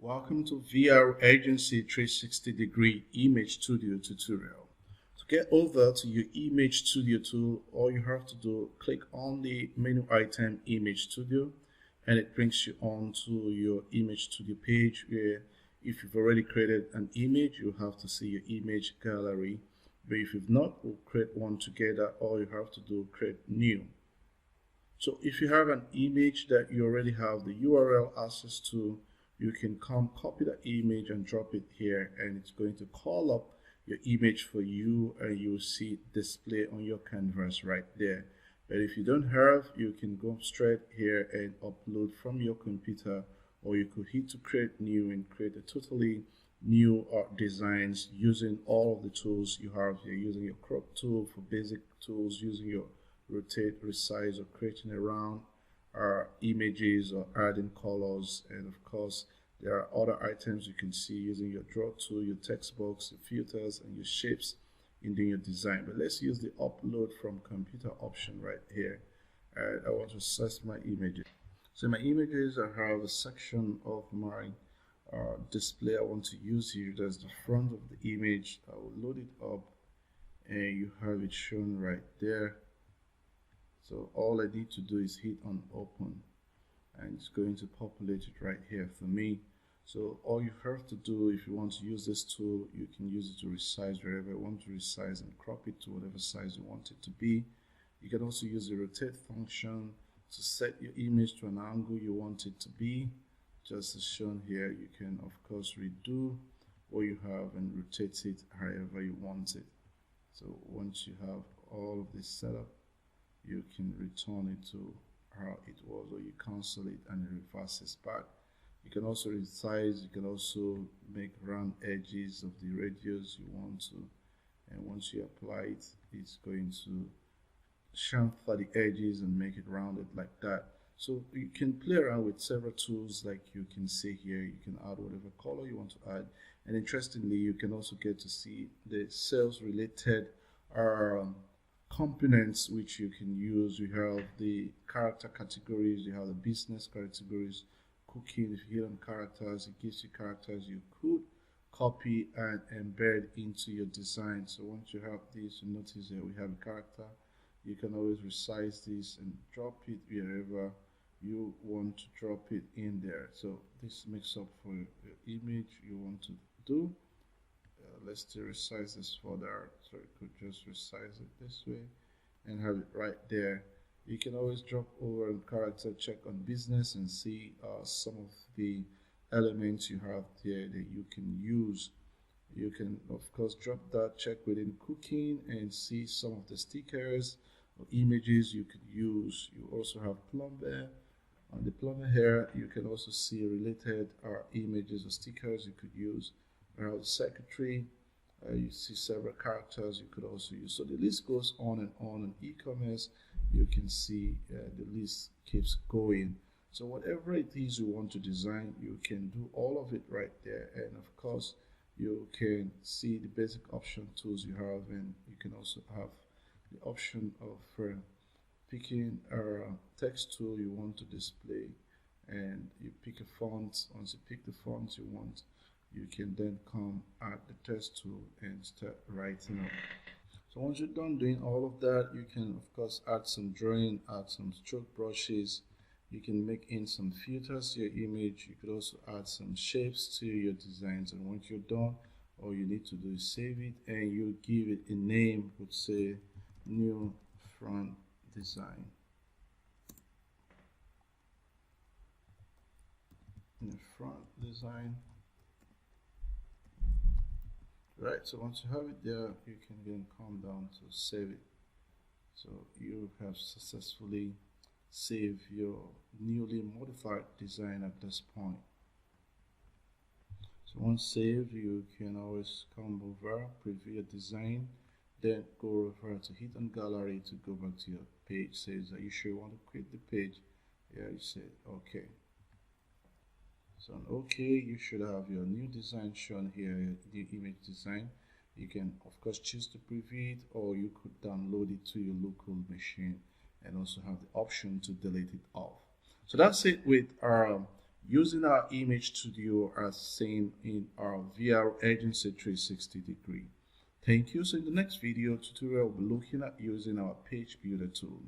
Welcome to VR Agency 360-degree Image Studio tutorial. To get over to your Image Studio tool, all you have to do, click on the menu item Image Studio, and it brings you on to your Image Studio page where if you've already created an image, you have to see your image gallery. But if you've not, we'll create one together. All you have to do, create new. So if you have an image that you already have the URL access to, you can come copy the image and drop it here, and it's going to call up your image for you, and you will see it display on your canvas right there. But if you don't have, you can go straight here and upload from your computer, or you could hit to create new and create a totally new designs using all of the tools you have here, using your crop tool for basic tools, using your rotate, resize, or creating around images or adding colors. And of course, there are other items you can see using your draw tool, your text box, your filters, and your shapes in doing your design. But let's use the upload from computer option right here. I want to access my images. So my images, I have a section of my display I want to use here. There's the front of the image. I will load it up, and you have it shown right there. So all I need to do is hit on open, and it's going to populate it right here for me. So all you have to do, if you want to use this tool, you can use it to resize wherever you want to resize and crop it to whatever size you want it to be. You can also use the rotate function to set your image to an angle you want it to be, just as shown here. You can of course redo what you have and rotate it however you want it. So once you have all of this set up, you can return it to how it was, or you cancel it and it reverses back. You can also resize, you can also make round edges of the radius you want to, and once you apply it, it's going to chamfer the edges and make it rounded like that. So you can play around with several tools like you can see here. You can add whatever color you want to add, and interestingly, you can also get to see the sales related components which you can use. You have the character categories, you have the business categories, cooking. If you hit on characters, it gives you characters you could copy and embed into your design. So once you have this, you notice that we have a character. You can always resize this and drop it wherever you want to drop it in there. So this makes up for your image you want to do. Let's still resize this further, so you could just resize it this way and have it right there. You can always drop over and character, check on business, and see some of the elements you have there that you can use. You can of course drop that, check within cooking, and see some of the stickers or images you could use. You also have plumber. On the plumber here, you can also see related images or stickers you could use. Secretary, you see several characters you could also use. So the list goes on and on. In e-commerce, you can see the list keeps going. So whatever it is you want to design, you can do all of it right there. And of course, you can see the basic option tools you have, and you can also have the option of picking a text tool you want to display, and you pick a font. Once you pick the font you want, you can then come at the text tool and start writing up. So once you're done doing all of that, you can of course add some drawing, add some stroke brushes. You can make in some filters to your image. You could also add some shapes to your designs, and once you're done, all you need to do is save it, and you give it a name. Would say new front design. New front design. Right, so once you have it there, you can then come down to save it. So you have successfully saved your newly modified design at this point. So once saved, you can always come over, preview your design, then go over to hit on gallery to go back to your page. Says, are you sure you want to create the page? Yeah, you say okay. So on OK, you should have your new design shown here, the image design. You can of course choose to preview it, or you could download it to your local machine and also have the option to delete it off. So that's it with our using our Image Studio as seen in our VR Agency 360 degree. Thank you. So in the next video tutorial, we'll be looking at using our Page Builder tool.